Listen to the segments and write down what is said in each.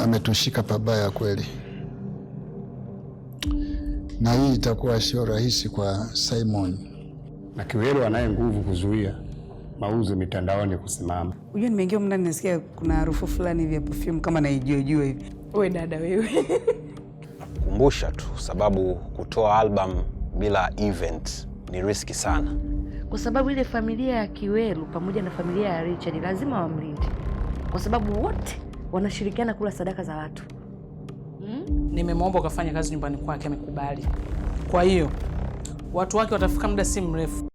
ametushika pabaya kweli, na hii itakuwa sio rahisi kwa Simon. Na Kiwelu anaye nguvu kuzuia mauzo mitandaoni kusimama. Unajua nimeingia huko ndani nasikia kuna harufu fulani hivi ya perfume kama naijua hivi. Wewe dada wewe. Kumbusha tu sababu kutoa album bila event ni riski sana. Kwa sababu ile familia ya Kiwelu pamoja na familia ya Richard lazima wamlinde. Kwa sababu wote wanashirikiana kula sadaka za watu. Nimemwomba ukafanya kazi nyumbani kwake, amekubali. Kwa hiyo watu wake watafika muda si mrefu.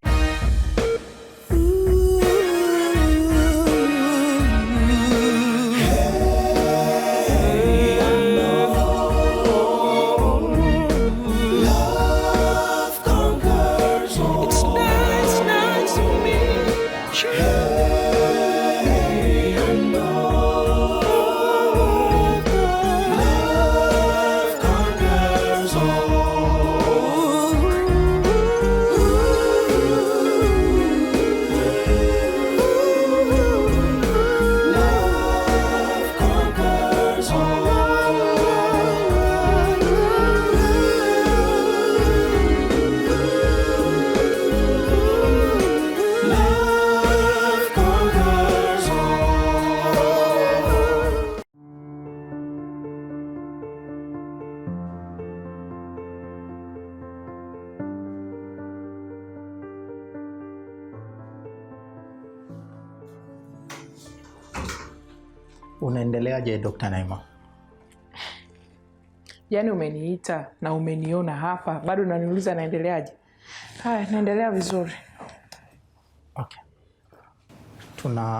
Unaendeleaje Dr. Naima? Yaani umeniita na umeniona hapa, bado unaniuliza naendeleaje? Haya, naendelea vizuri. Okay.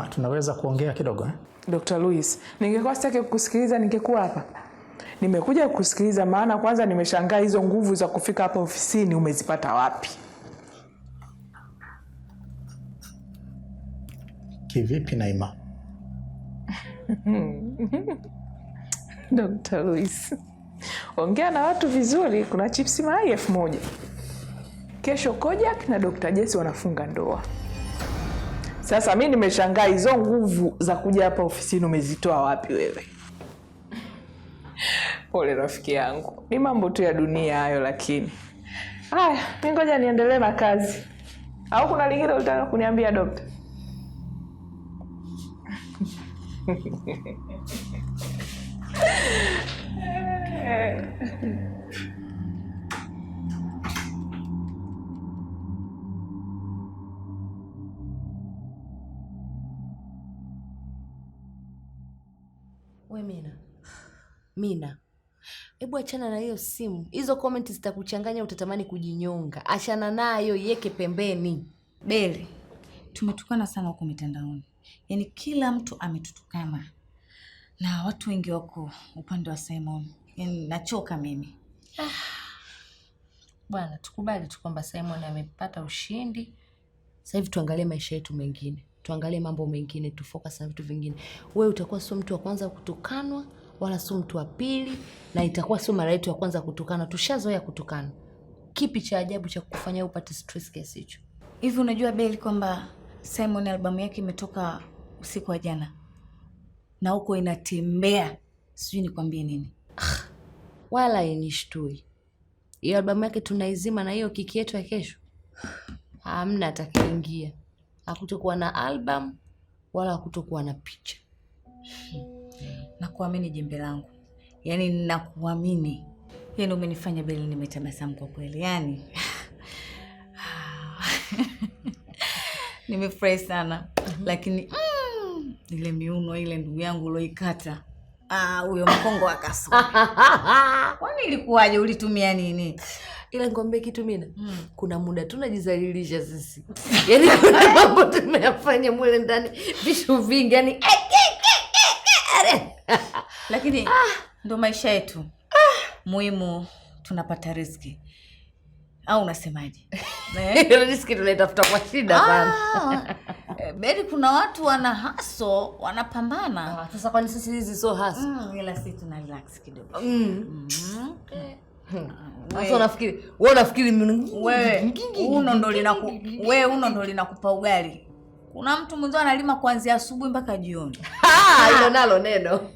Tunaweza kuongea kidogo eh? Dr. Louis, ningekuwa sitaki kukusikiliza ningekuwa hapa. Nimekuja kukusikiliza maana kwanza nimeshangaa hizo nguvu za kufika hapa ofisini umezipata wapi? Kivipi Naima? Dr. Louis, ongea na watu vizuri, kuna chips mayai 1000. Kesho Kojak na Dr. Jesse wanafunga ndoa. Sasa mimi nimeshangaa hizo nguvu za kuja hapa ofisini umezitoa wapi wewe? Pole rafiki yangu, ni mambo tu ya dunia hayo lakini. Haya, mimi ngoja niendelee na kazi. Au kuna lingine unataka kuniambia Dokta? We Mina, hebu achana na hiyo simu. Hizo comment zitakuchanganya, utatamani kujinyonga. Achana nayo, iweke pembeni. Beli, tumetukana sana huko mitandaoni. Yaani kila mtu ametutukana. Na watu wengi wako upande wa Simon. Yaani nachoka mimi. Bwana, tukubali tu kwamba Simon amepata ushindi. Sasa hivi tuangalie maisha yetu mengine. Tuangalie mambo mengine, tufocus na vitu vingine. Wewe utakuwa sio mtu wa kwanza kutukanwa, wala sio mtu wa pili, na itakuwa sio mara yetu ya kwanza kutukana. Tushazoea kutukana. Kipi cha ajabu cha kufanya upate stress kiasi hicho? Hivi unajua Beli kwamba Simon albamu yake imetoka usiku wa jana? Na huko inatembea. Sijui nikwambie nini. Wala inishtui. Hiyo albamu yake tunaizima na hiyo kiki yetu ya kesho. Hamna atakaingia. Hakutokuwa na album wala hakutokuwa na picha. Nakuamini jembe langu. Yaani nakuamini. Yaani umenifanya Beli nimetabasamu kwa kweli. Yaani nimefurahi sana. Lakini ile miuno ile ndugu yangu uloikata. Huyo mkongo akasoma. Kwani ilikuwaje, ulitumia nini? Ile ngombe kitu Mina. Kuna muda tunajizalilisha sisi. Yaani kuna mambo tumeyafanya mwele ndani vishu vingi yani. Lakini ndo maisha yetu. Muhimu tunapata riziki. Au unasemaje? Riziki tunaitafuta kwa shida sana. Beli, kuna watu wana haso, wanapambana. Sasa kwani sisi hizi so haso? Ila sisi tuna relax kidogo. Sasa unafikiri wewe uno ndo linakupa ugali. Kuna mtu mwanzo analima kuanzia asubuhi mpaka jioni. Hilo nalo neno.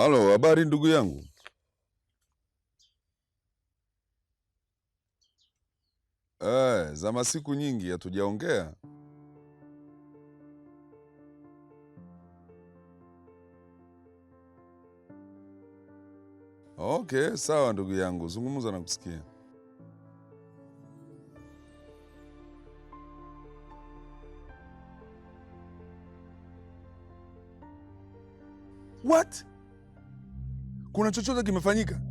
Halo, habari ndugu yangu. Za masiku nyingi hatujaongea. Okay, sawa ndugu yangu, zungumza na kusikia. What? Kuna chochote kimefanyika?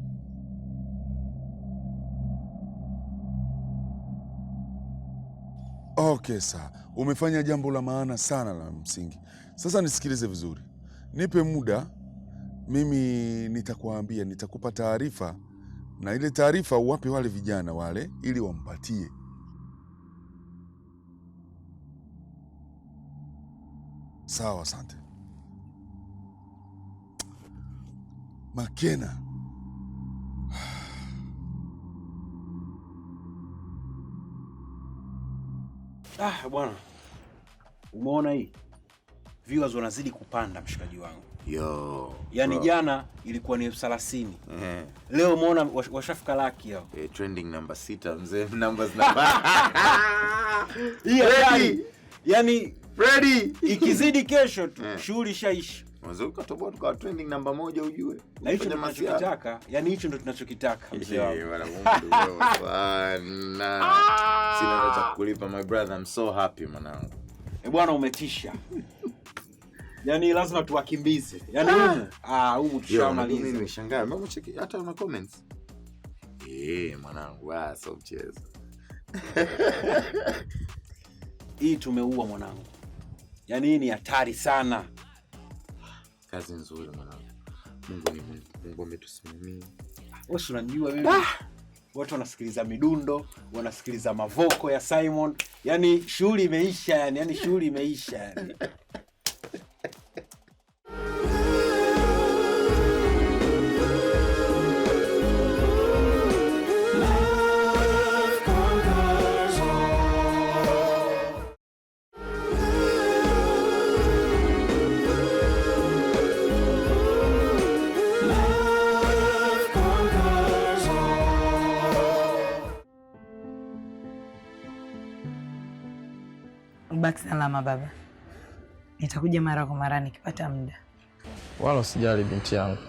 Okay, sawa. Umefanya jambo la maana sana la msingi. Sasa nisikilize vizuri. Nipe muda, mimi nitakuambia, nitakupa taarifa, na ile taarifa uwape wale vijana wale ili wampatie. Sawa, asante. Makena. Bwana. Umeona hii? Viewers wanazidi kupanda mshikaji wangu. Yo. Yaani jana ilikuwa ni 30,000. Leo umeona washafika laki yao. Trending number 6 mzee, numbers number. Yaani Freddy ikizidi kesho tu shughuli ishaisha. Mwanzo ukatoboa tukawa trending number 1 ujue. Na hicho ndio tunachokitaka. Yaani hicho ndio tunachokitaka mzee wangu. Bwana. Sina cha kukulipa my brother, I'm so happy mwanangu. Bwana umetisha. Yaani lazima tuwakimbize. Yaani humu tushamaliza. Mimi nimeshangaa. Mbona cheki hata una comments? Mwanangu, so mchezo. Hii tumeua mwanangu. Yaani hii ni hatari sana. Kazi nzuri mwanangu. Mungu ametusimamia. Wewe unajua mimi. Watu wanasikiliza midundo, wanasikiliza mavoko ya Simon. Yaani shughuli imeisha yani shughuli imeisha yani. Baki salama baba. Nitakuja mara kwa mara nikipata muda. Wala usijali binti yangu.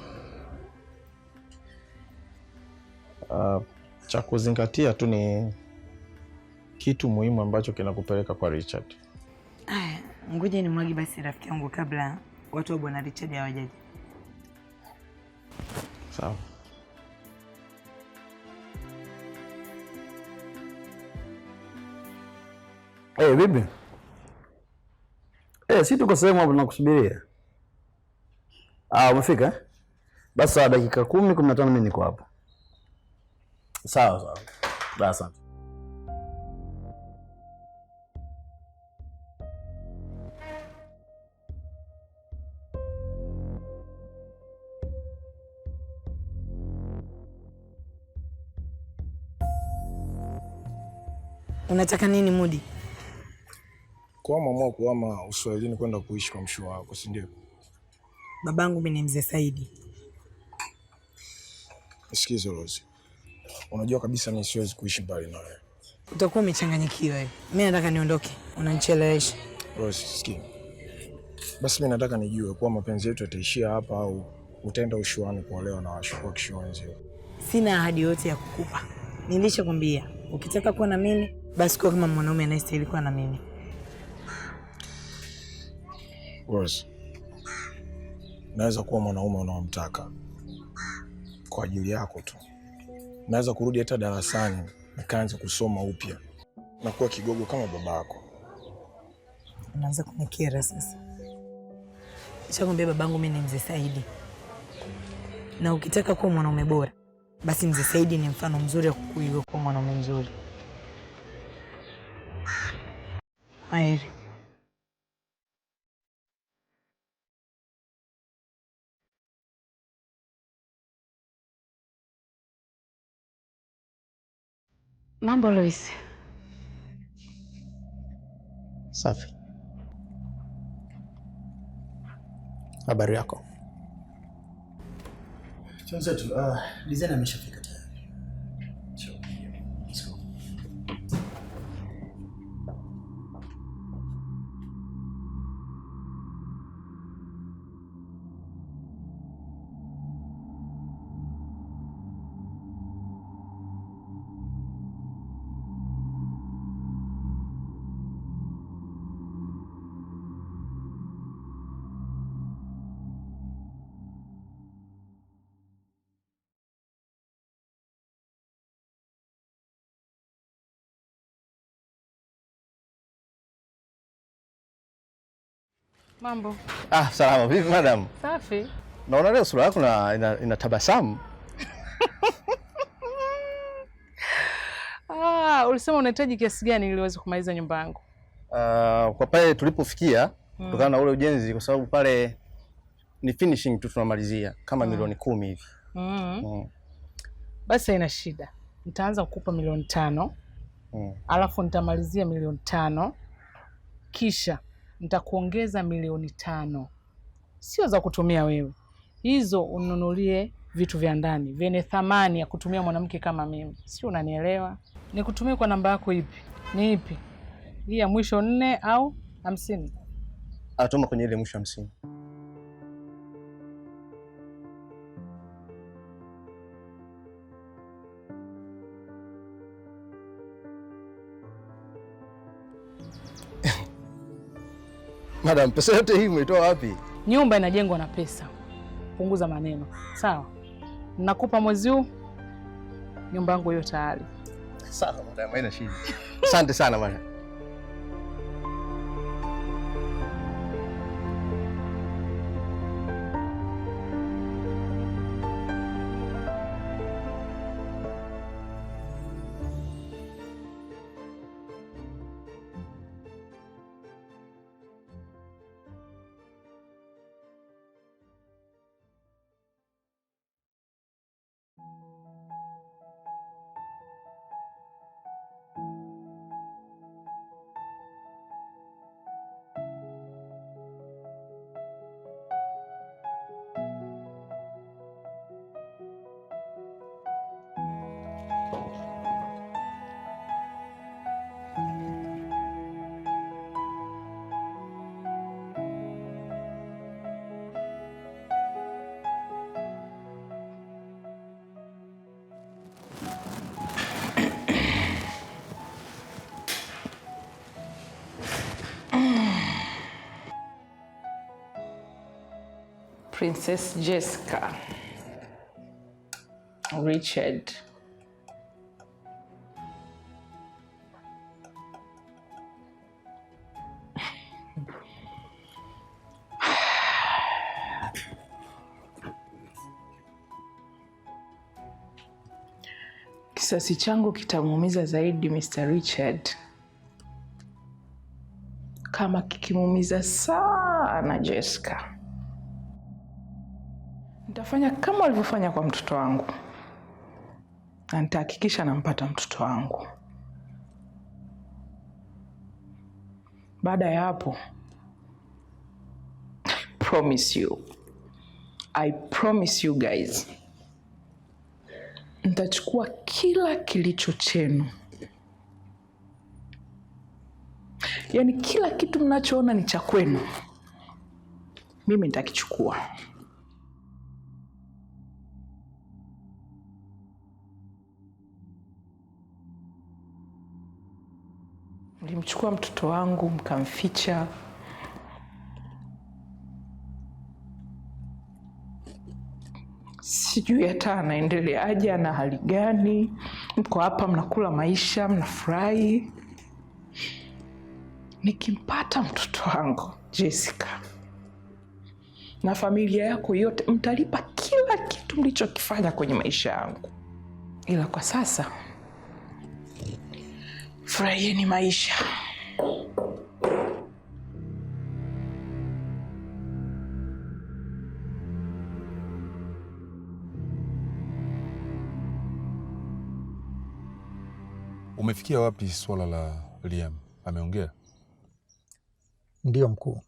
Cha kuzingatia tu ni kitu muhimu ambacho kinakupeleka kwa Richard. Ngoja nimwagi basi rafiki yangu kabla watu wa bwana Richard hawajaje. Sawa. Bibi. Si tuko sehemu hapo tunakusubiria. Umefika? Basi dakika 10-15 mimi niko hapo. Sawa. Asante. Unataka nini Mudi? Kuamua kuhama Uswahilini kwenda kuishi kwa mshu wako, si ndio? Babangu mimi ni mzee Saidi. Sikiza Rose. Unajua kabisa mimi siwezi kuishi mbali na wewe. Utakuwa umechanganyikiwa wewe. Mimi nataka niondoke. Unanichelewesha. Rose, sikia. Basi mimi nataka nijue kwa mapenzi yetu yataishia hapa au utaenda ushuani kuolewa na washukua kishuanzi. Sina ahadi yote ya kukupa. Nilishakwambia, ukitaka kuwa na mimi, basi kuwa kama mwanaume anayestahili kuwa na mimi. Rose, naweza kuwa mwanaume unaomtaka kwa ajili yako tu. Naweza kurudi hata darasani nikaanza kusoma upya na kuwa kigogo kama babako. Unaanza kunikera sasa. Nishakwambia babangu mimi ni mzee Saidi. Na ukitaka kuwa mwanaume bora, basi mzee Saidi ni mfano mzuri wa kukuiga kuwa mwanaume mzuri. Heri. Mambo Lois. Safi. Habari yako? Tunzetu, design ameshafika tayari. Sure. Let's go. Mambo. Salama. Vipi madam? Safi. Naona leo sura yako ina tabasamu. Ulisema unahitaji kiasi gani ili uweze kumaliza nyumba yangu? Kwa pale tulipofikia kutokana na ule ujenzi, kwa sababu pale ni finishing tu tunamalizia kama milioni 10 hivi. Basi haina shida. Nitaanza kukupa milioni 5. Alafu nitamalizia milioni 5. Kisha nitakuongeza milioni 5. Sio za kutumia wewe. Hizo ununulie vitu vya ndani vyenye thamani ya kutumia mwanamke kama mimi. Sio, unanielewa? Nikutumie kwa namba yako ipi? Ni ipi? Hii ya mwisho 4 au 50? Atoma kwenye ile mwisho 50. Madam, pesa yote hii umeitoa wapi? Nyumba inajengwa na pesa. Punguza maneno. Sawa? Nakupa mwezi huu. Nyumba yangu hiyo tayari. Sawa madam, haina shida. Asante sana madam. Princess Jessica Richard. Kisasi changu kitamuumiza zaidi Mr. Richard kama kikimuumiza sana Jessica. Nitafanya kama walivyofanya kwa mtoto wangu, na nitahakikisha nampata mtoto wangu. Baada ya hapo, I promise you guys, nitachukua kila kilicho chenu. Yaani kila kitu mnachoona ni cha kwenu, mimi nitakichukua. Mlimchukua mtoto wangu mkamficha. Sijui hata anaendeleaje, ana hali gani. Mko hapa mnakula maisha, mnafurahi. Nikimpata mtoto wangu Jessica na familia yako yote, mtalipa kila kitu mlichokifanya kwenye maisha yangu. Ila kwa sasa furahieni maisha. Umefikia wapi swala la Liam? Ameongea? Ndio mkuu,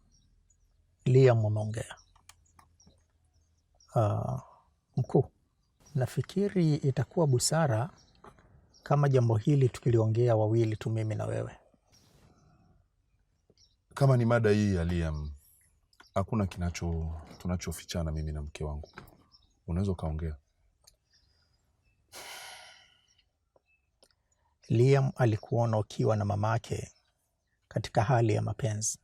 Liam ameongea. Mkuu, Nafikiri itakuwa busara kama jambo hili tukiliongea wawili tu, mimi na wewe. Kama ni mada hii ya Liam, hakuna tunachofichana mimi na mke wangu. Unaweza kaongea. Liam alikuona ukiwa na mamake katika hali ya mapenzi,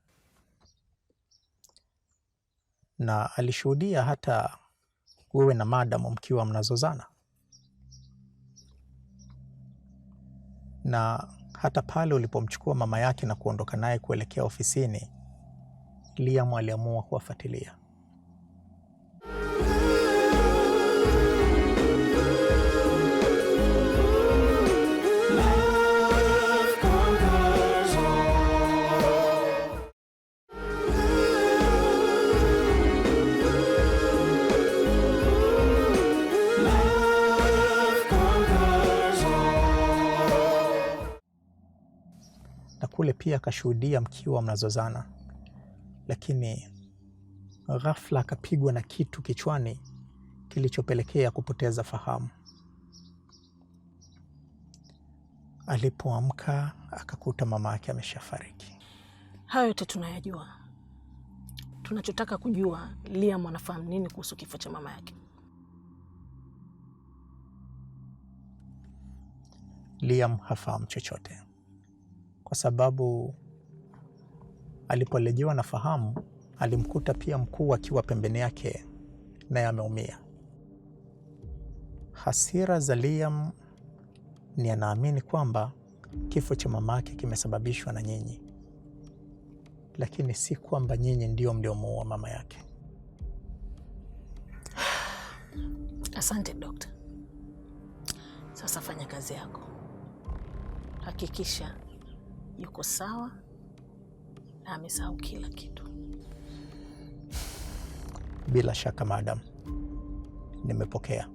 na alishuhudia hata wewe na madamu mkiwa mnazozana, na hata pale ulipomchukua mama yake na kuondoka naye kuelekea ofisini, Liam aliamua kuwafuatilia. Kule pia akashuhudia mkiwa mnazozana, lakini ghafla akapigwa na kitu kichwani kilichopelekea kupoteza fahamu. Alipoamka akakuta mama yake ameshafariki. Hayo yote tunayajua. Tunachotaka kujua, Liam anafahamu nini kuhusu kifo cha mama yake? Liam hafahamu chochote, kwa sababu alipolejewa na fahamu alimkuta pia mkuu akiwa pembeni yake naye ameumia. Hasira za Liam ni anaamini kwamba kifo cha mama yake kimesababishwa na nyinyi, lakini si kwamba nyinyi ndio mliomuua mama yake. Asante dokta. Sasa fanya kazi yako. Hakikisha yuko sawa na amesahau kila kitu. Bila shaka madam, nimepokea.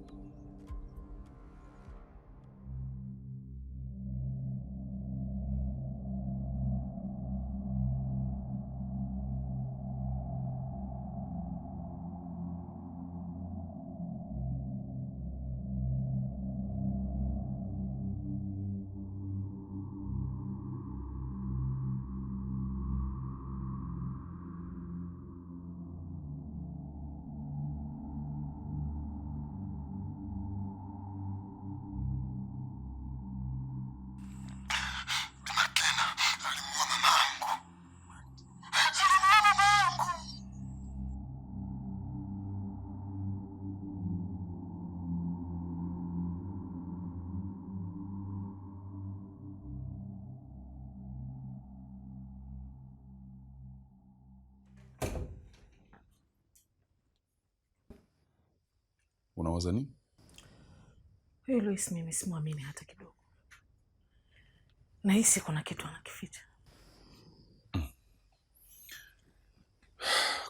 Unawaza nini? Huyu Lois mimi simwamini hata kidogo. Nahisi kuna kitu anakificha.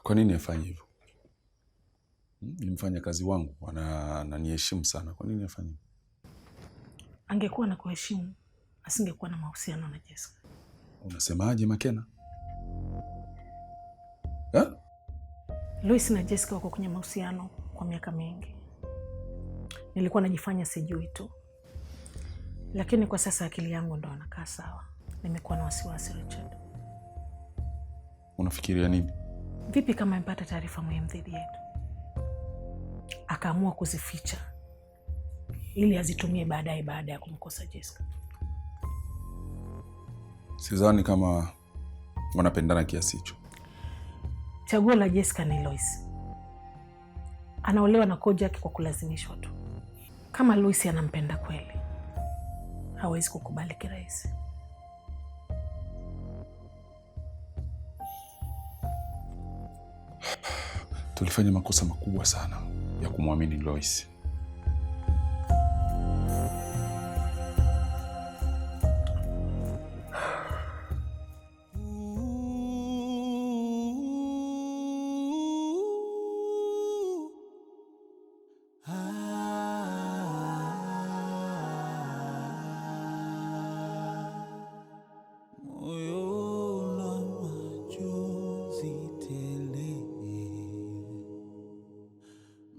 Kwa nini afanye hivyo? Ni mfanyakazi wangu, ananiheshimu sana. Kwa nini afanye hivyo? Angekuwa na kuheshimu, asingekuwa na mahusiano na Jessica. Unasemaje Makena? Lois na Jessica wako kwenye mahusiano kwa miaka mingi. Nilikuwa najifanya sijui tu. Lakini kwa sasa akili yangu ndo anakaa sawa. Nimekuwa na wasiwasi, Richard. Unafikiria nini? Vipi kama amepata taarifa muhimu dhidi yetu, akaamua kuzificha ili azitumie baadaye baada ya kumkosa Jessica? Sidhani kama wanapendana kiasi hicho. Chaguo la Jessica ni Lois. Anaolewa na Kojak kwa kulazimishwa tu. Kama Lois anampenda kweli, hawezi kukubali kirahisi. Tulifanya makosa makubwa sana ya kumwamini Lois.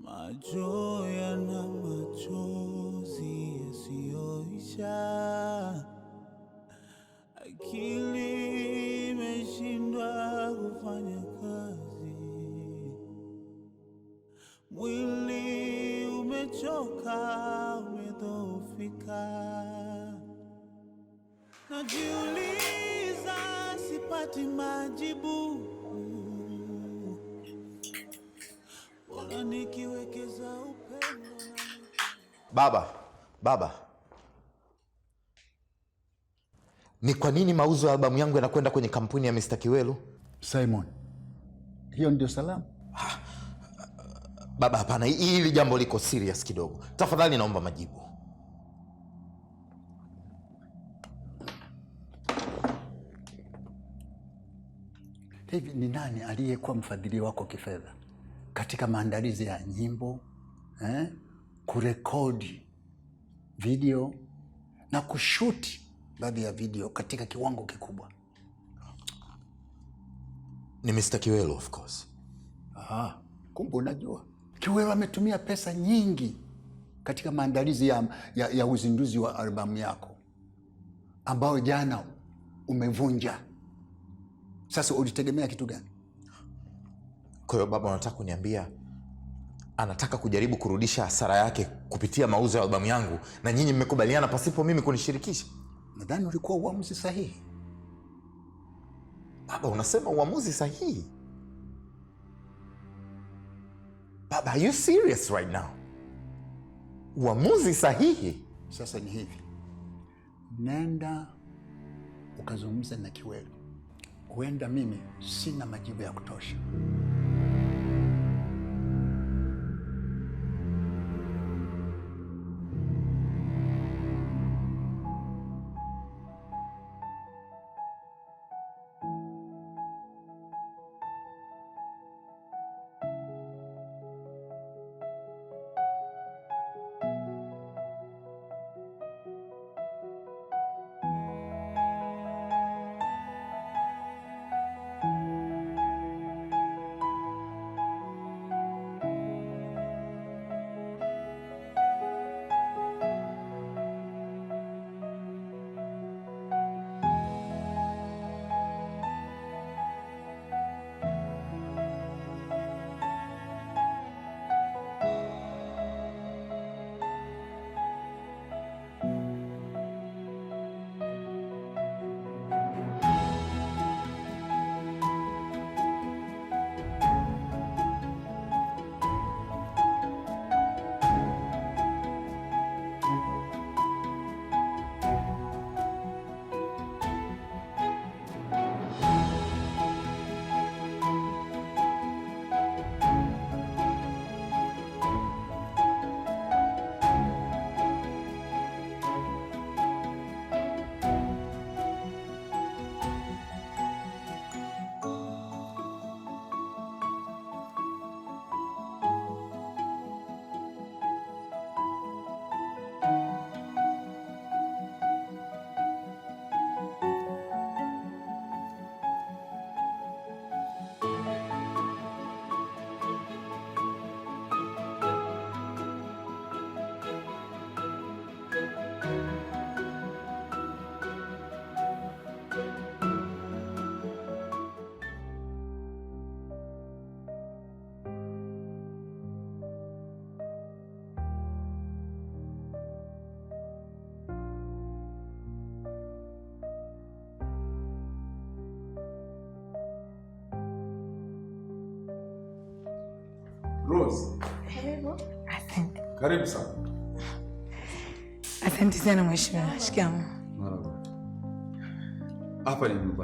Macho najiuliza sipati majibu. Bora nikiwekeza upendo. Baba. Ni kwa nini mauzo ya albamu yangu yanakwenda kwenye kampuni ya Mr. Kiwelu? Simon, hiyo ndio salamu? Baba, hapana, hili jambo liko serious kidogo. Tafadhali naomba majibu. Hivi ni nani aliyekuwa mfadhili wako kifedha katika maandalizi ya nyimbo, kurekodi video na kushuti baadhi ya video katika kiwango kikubwa? Ni Mr. Kiwelu, of course. Aha, kumbe unajua. Kiwelu ametumia pesa nyingi katika maandalizi ya uzinduzi wa albamu yako ambao jana umevunja. Sasa ulitegemea kitu gani? Kwa hiyo baba, unataka kuniambia anataka kujaribu kurudisha hasara yake kupitia mauzo ya albamu yangu na nyinyi mmekubaliana pasipo mimi kunishirikisha? Nadhani ulikuwa uamuzi sahihi. Baba, unasema uamuzi sahihi? Baba, are you serious right now? Uamuzi sahihi? Sasa ni hivi. Nenda ukazungumza na Kiwelu. Huenda mimi sina majibu ya kutosha. Rose. Karibu. Asante. Karibu sana. Asante sana mheshimiwa. Shikamoo. Marhaba. Hapa ni nyumbani.